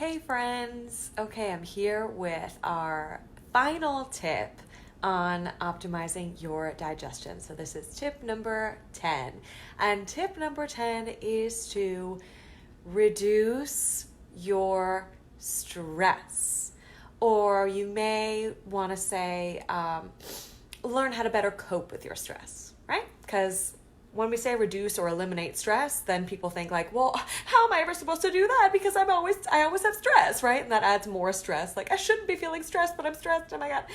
Hey friends! Okay, I'm here with our final tip on optimizing your digestion. So this is tip number 10. And tip number 10 is to reduce your stress. Or you may want to say, learn how to better cope with your stress, right? Because when we say reduce or eliminate stress, then people think like, well, how am I ever supposed to do that? Because I always have stress, right? And that adds more stress. Like I shouldn't be feeling stressed, but I'm stressed. Oh my God.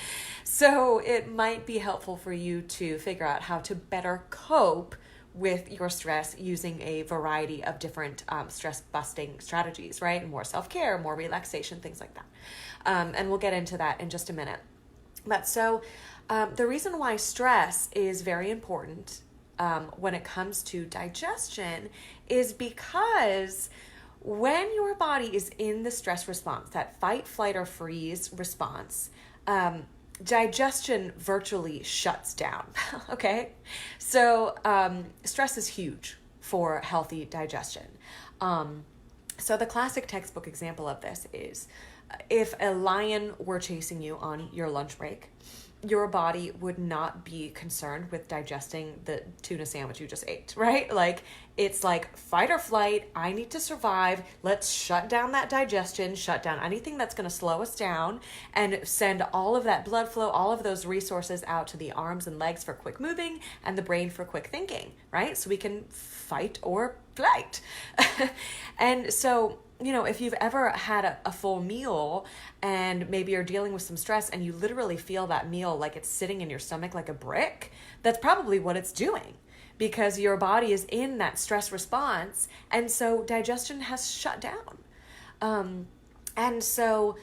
So it might be helpful for you to figure out how to better cope with your stress using a variety of different stress busting strategies, right? More self-care, more relaxation, things like that. And we'll get into that in just a minute. But so the reason why stress is very important when it comes to digestion is because when your body is in the stress response, that fight, flight, or freeze response, digestion virtually shuts down. Okay? So stress is huge for healthy digestion. So the classic textbook example of this is if a lion were chasing you on your lunch break, your body would not be concerned with digesting the tuna sandwich you just ate, right? Like it's like fight or flight. I need to survive. Let's shut down that digestion, shut down anything that's going to slow us down and send all of that blood flow, all of those resources out to the arms and legs for quick moving and the brain for quick thinking, right? So we can fight or flight. And so if you've ever had a full meal and maybe you're dealing with some stress and you literally feel that meal like it's sitting in your stomach like a brick, that's probably what it's doing because your body is in that stress response. And so digestion has shut down. And so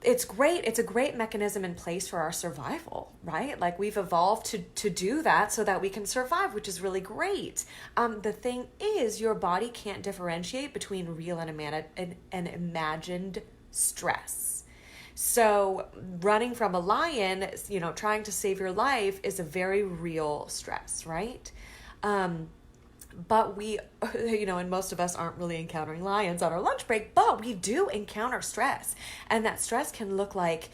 it's great. It's a great mechanism in place for our survival, right? Like we've evolved to do that so that we can survive, which is really great. The thing is your body can't differentiate between real and imagined stress. So running from a lion, trying to save your life is a very real stress, right? But we, and most of us aren't really encountering lions on our lunch break, but we do encounter stress. And that stress can look like,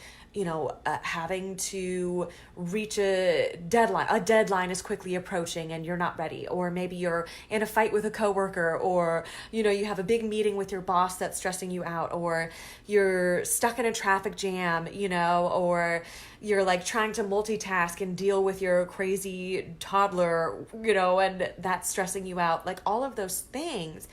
having to reach a deadline. A deadline is quickly approaching and you're not ready. Or maybe you're in a fight with a coworker or, you have a big meeting with your boss that's stressing you out or you're stuck in a traffic jam, or you're like trying to multitask and deal with your crazy toddler, and that's stressing you out. Like all of those things,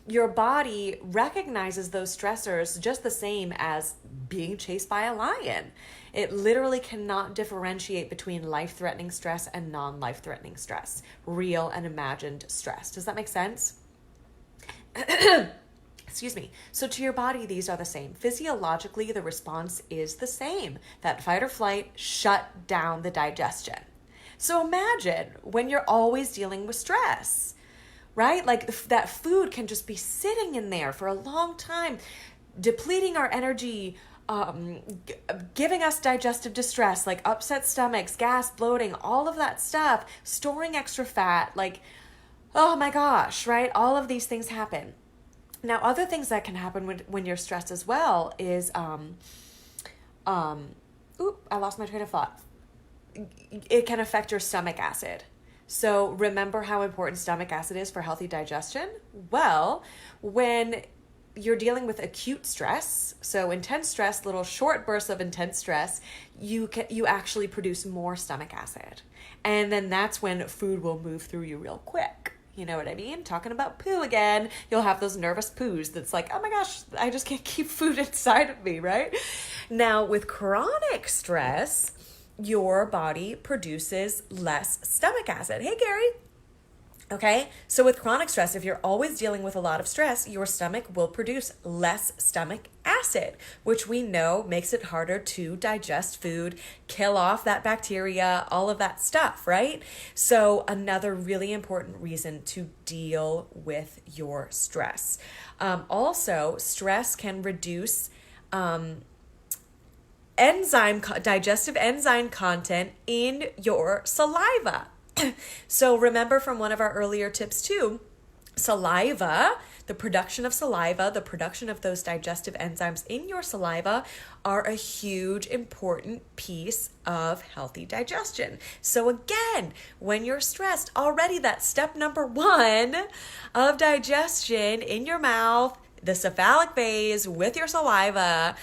your body recognizes those stressors just the same as being chased by a lion. It literally cannot differentiate between life-threatening stress and non-life-threatening stress, real and imagined stress. Does that make sense? Excuse me. So to your body, these are the same. Physiologically, the response is the same. That fight or flight shut down the digestion. So imagine when you're always dealing with stress, right? Like that food can just be sitting in there for a long time, depleting our energy, giving us digestive distress, like upset stomachs, gas, bloating, all of that stuff, storing extra fat, like, oh my gosh, right? All of these things happen. Now, other things that can happen when you're stressed as well is, I lost my train of thought. It can affect your stomach acid. So remember how important stomach acid is for healthy digestion? Well, when you're dealing with acute stress, so intense stress, little short bursts of intense stress, you actually produce more stomach acid. And then that's when food will move through you real quick. You know what I mean? Talking about poo again, you'll have those nervous poos that's like, oh my gosh, I just can't keep food inside of me, right? Now, with chronic stress, your body produces less stomach acid. Hey, Gary. Okay, so with chronic stress, if you're always dealing with a lot of stress, your stomach will produce less stomach acid, which we know makes it harder to digest food, kill off that bacteria, all of that stuff, right? So another really important reason to deal with your stress. Also, stress can reduce digestive enzyme content in your saliva. So remember from one of our earlier tips too, saliva, the production of saliva, the production of those digestive enzymes in your saliva are a huge, important piece of healthy digestion. So again, when you're stressed, already that step number 1 of digestion in your mouth, the cephalic phase with your saliva,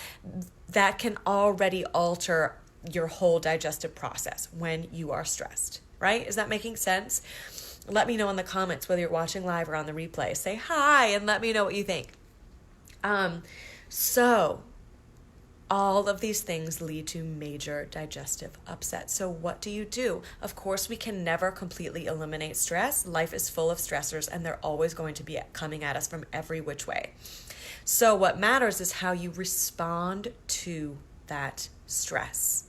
that can already alter your whole digestive process when you are stressed, right? Is that making sense? Let me know in the comments whether you're watching live or on the replay. Say hi and let me know what you think. So all of these things lead to major digestive upset. So what do you do? Of course, we can never completely eliminate stress. Life is full of stressors and they're always going to be coming at us from every which way. So what matters is how you respond to that stress.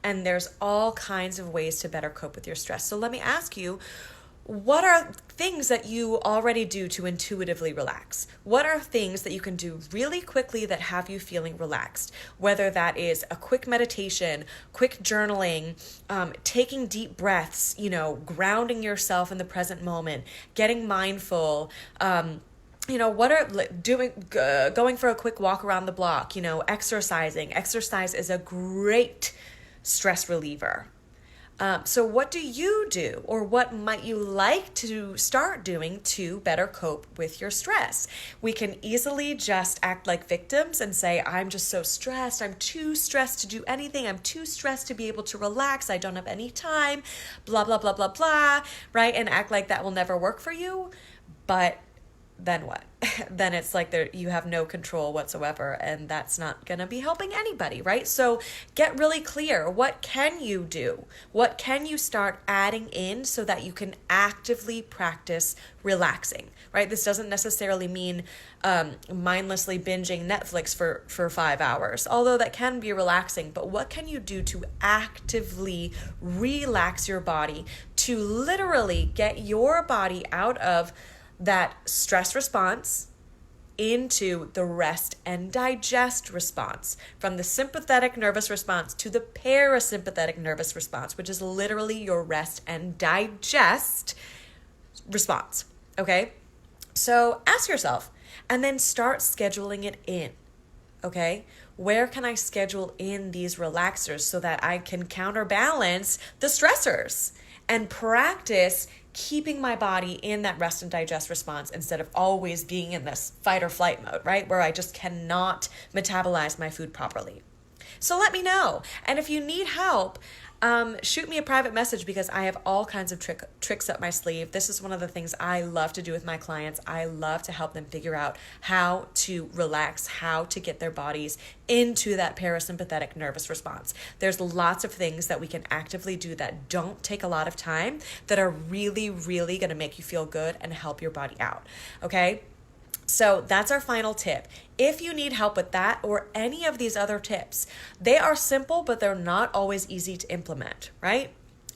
And there's all kinds of ways to better cope with your stress. So let me ask you, what are things that you already do to intuitively relax? What are things that you can do really quickly that have you feeling relaxed? Whether that is a quick meditation, quick journaling, taking deep breaths, grounding yourself in the present moment, getting mindful, what are going for a quick walk around the block, exercising. Exercise is a great stress reliever. So what do you do, or what might you like to start doing to better cope with your stress? We can easily just act like victims and say, I'm just so stressed. I'm too stressed to do anything. I'm too stressed to be able to relax. I don't have any time, blah, blah, blah, blah, blah, right? And act like that will never work for you. But then what? Then it's like you have no control whatsoever, and that's not going to be helping anybody, right? So get really clear. What can you do? What can you start adding in so that you can actively practice relaxing, right? This doesn't necessarily mean mindlessly binging Netflix for 5 hours, although that can be relaxing. But what can you do to actively relax your body, to literally get your body out of that stress response into the rest and digest response, from the sympathetic nervous response to the parasympathetic nervous response, which is literally your rest and digest response, okay? So ask yourself, and then start scheduling it in, okay? Where can I schedule in these relaxers so that I can counterbalance the stressors and practice keeping my body in that rest and digest response instead of always being in this fight or flight mode, right? Where I just cannot metabolize my food properly. So let me know. And if you need help, shoot me a private message, because I have all kinds of tricks up my sleeve. This is one of the things I love to do with my clients. I love to help them figure out how to relax, how to get their bodies into that parasympathetic nervous response. There's lots of things that we can actively do that don't take a lot of time, that are really, really going to make you feel good and help your body out, okay? So that's our final tip. If you need help with that or any of these other tips, they are simple, but they're not always easy to implement, right?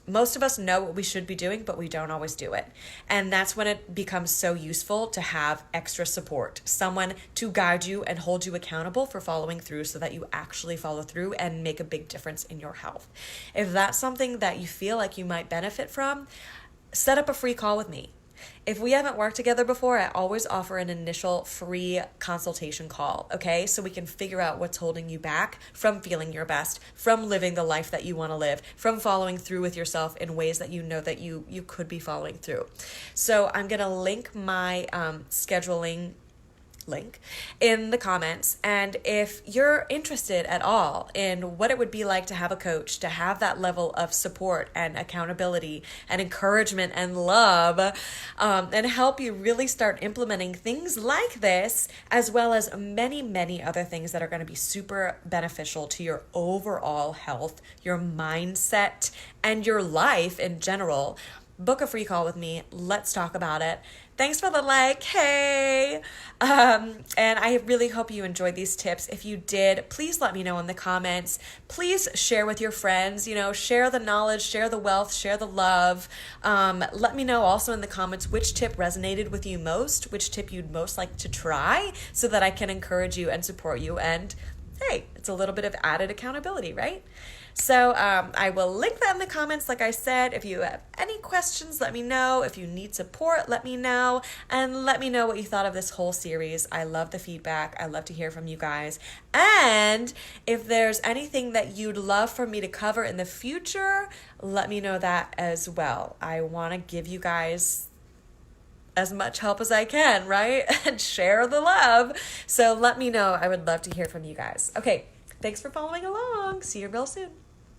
Most of us know what we should be doing, but we don't always do it. And that's when it becomes so useful to have extra support, someone to guide you and hold you accountable for following through, so that you actually follow through and make a big difference in your health. If that's something that you feel like you might benefit from, set up a free call with me. If we haven't worked together before, I always offer an initial free consultation call, okay? So we can figure out what's holding you back from feeling your best, from living the life that you want to live, from following through with yourself in ways that you know that you could be following through. So I'm going to link my scheduling link in the comments. And if you're interested at all in what it would be like to have a coach, to have that level of support and accountability and encouragement and love, and help you really start implementing things like this, as well as many, many other things that are going to be super beneficial to your overall health, your mindset, and your life in general, book a free call with me. Let's talk about it. Thanks for the like, hey! And I really hope you enjoyed these tips. If you did, please let me know in the comments. Please share with your friends, share the knowledge, share the wealth, share the love. Let me know also in the comments which tip resonated with you most, which tip you'd most like to try, so that I can encourage you and support you. And hey, it's It's a little bit of added accountability, right? So I will link that in the comments. Like I said, if you have any questions, let me know. If you need support, let me know. And let me know what you thought of this whole series. I love the feedback. I love to hear from you guys. And if there's anything that you'd love for me to cover in the future, let me know that as well. I want to give you guys as much help as I can, right? And share the love. So let me know. I would love to hear from you guys. Okay, thanks for following along. See you real soon.